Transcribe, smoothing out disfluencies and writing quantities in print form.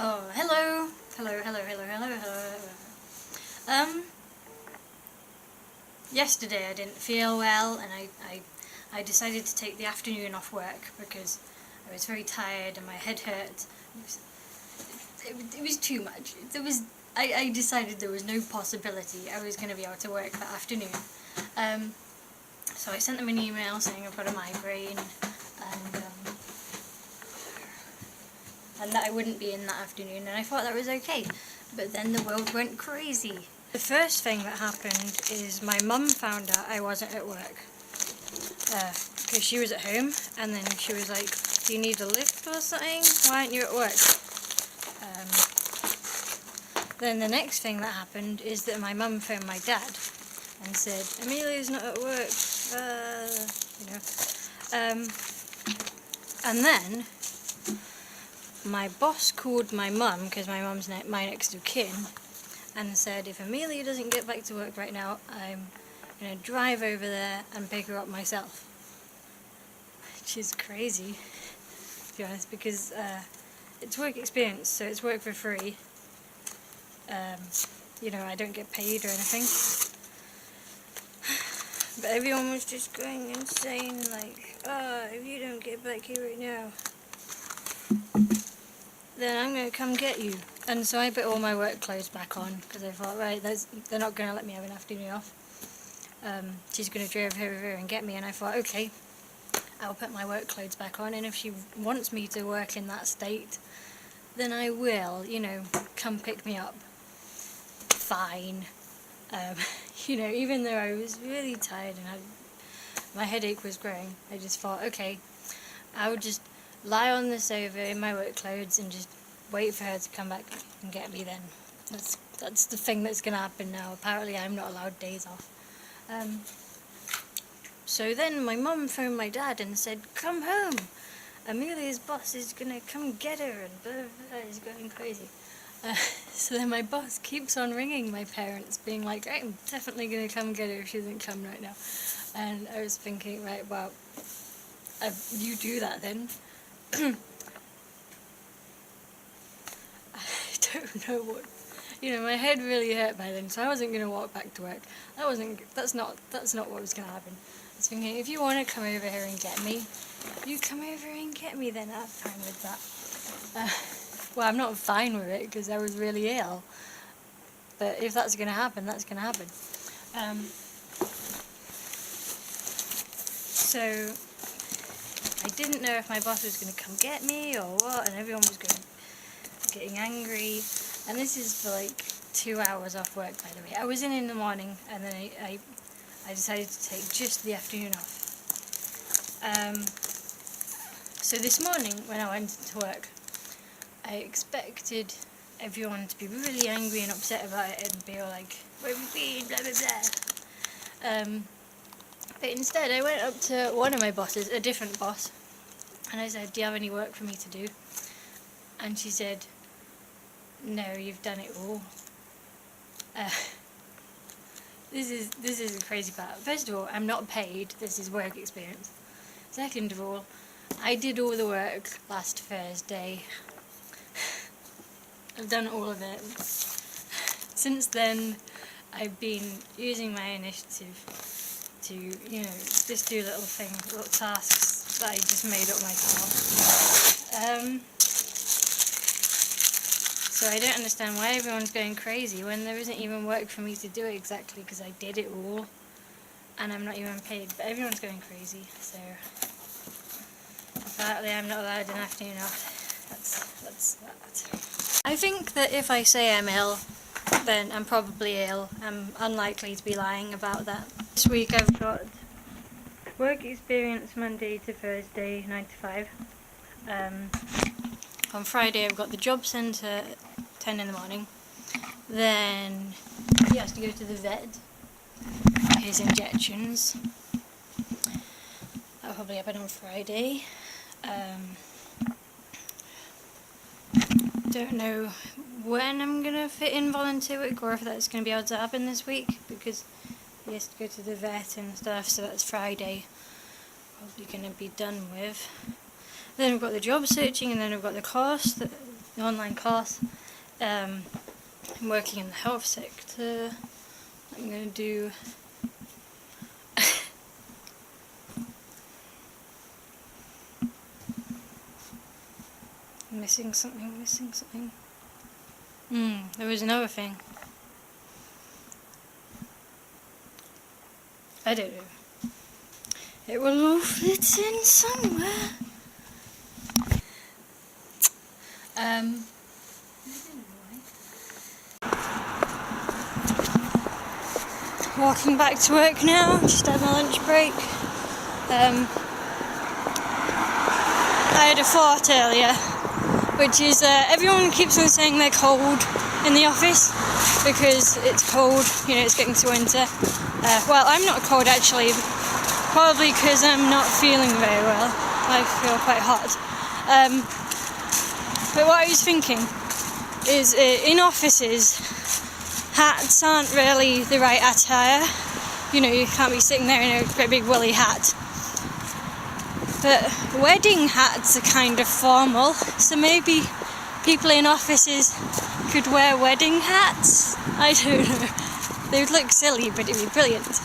Oh, hello. Hello. Yesterday I didn't feel well, and I decided to take the afternoon off work because I was very tired and my head hurt. It was too much. I decided there was no possibility I was going to be able to work that afternoon. So I sent them an email saying I've got a migraine, and that I wouldn't be in that afternoon, and I thought that was okay. But then the world went crazy. The first thing that happened is my mum found out I wasn't at work, because she was at home, and then she was like, "Do you need a lift or something? Why aren't you at work?" Then the next thing that happened is that my mum phoned my dad and said, "Amelia's not at work," and then my boss called my mum, because my mum's my next of kin, and said, "If Amelia doesn't get back to work right now, I'm going to drive over there and pick her up myself." Which is crazy, to be honest, because it's work experience, so it's work for free. I don't get paid or anything. But everyone was just going insane, like, "Oh, if you don't get back here right now, then I'm going to come get you." And so I put all my work clothes back on, because I thought, right, they're not going to let me have an afternoon off. She's going to drive over and get me, and I thought, okay, I'll put my work clothes back on, and if she wants me to work in that state, then I will, come pick me up. Fine. Even though I was really tired and my headache was growing, I just thought, okay, I would just lie on the sofa in my work clothes and just wait for her to come back and get me then. That's the thing that's going to happen now. Apparently I'm not allowed days off. So then my mum phoned my dad and said, "Come home. Amelia's boss is going to come get her," and blah, blah, blah. He's going crazy. So then my boss keeps on ringing my parents, being like, "I'm definitely going to come get her if she doesn't come right now." And I was thinking, right, well, you do that then. I don't know what, my head really hurt by then, so I wasn't going to walk back to work. That's not what was going to happen. I was thinking, if you want to come over here and get me, you come over and get me then. I'm fine with that. Well, I'm not fine with it because I was really ill. But if that's going to happen, that's going to happen. So I didn't know if my boss was going to come get me or what, and everyone was getting angry. And this is for like 2 hours off work, by the way. I was in the morning, and then I decided to take just the afternoon off. So this morning when I went to work, I expected everyone to be really angry and upset about it and be all like, "Where have you been, blah blah blah." But instead I went up to one of my bosses, a different boss, and I said, "Do you have any work for me to do?" And she said, "No, you've done it all." This is a crazy part. First of all, I'm not paid. This is work experience. Second of all, I did all the work last Thursday. I've done all of it. Since then, I've been using my initiative to, just do little tasks that I just made up myself. So I don't understand why everyone's going crazy when there isn't even work for me to do it exactly, because I did it all, and I'm not even paid. But everyone's going crazy, so apparently I'm not allowed an afternoon off. That's that. I think that if I say I'm ill, then I'm probably ill. I'm unlikely to be lying about that. This week I've got work experience Monday to Thursday, 9 to 5. On Friday I've got the job centre at 10 in the morning. Then he has to go to the vet for his injections. That'll probably happen on Friday. Don't know when I'm going to fit in volunteer work, or if that's going to be able to happen this week, because he has to go to the vet and stuff, so that's Friday probably going to be done with. Then we've got the job searching, and then we've got the course, the online course. I'm working in the health sector. I'm going to do missing something. There was another thing. I don't know. It will all fit in somewhere. Walking back to work now, just had my lunch break. I had a thought earlier, which is everyone keeps on saying they're cold in the office because it's cold, you know, it's getting to winter. Well, I'm not cold actually, probably because I'm not feeling very well. I feel quite hot. But what I was thinking is in offices, hats aren't really the right attire. You know, you can't be sitting there in a great big woolly hat. But wedding hats are kind of formal, so maybe people in offices could wear wedding hats? I don't know. They would look silly, but it'd be brilliant.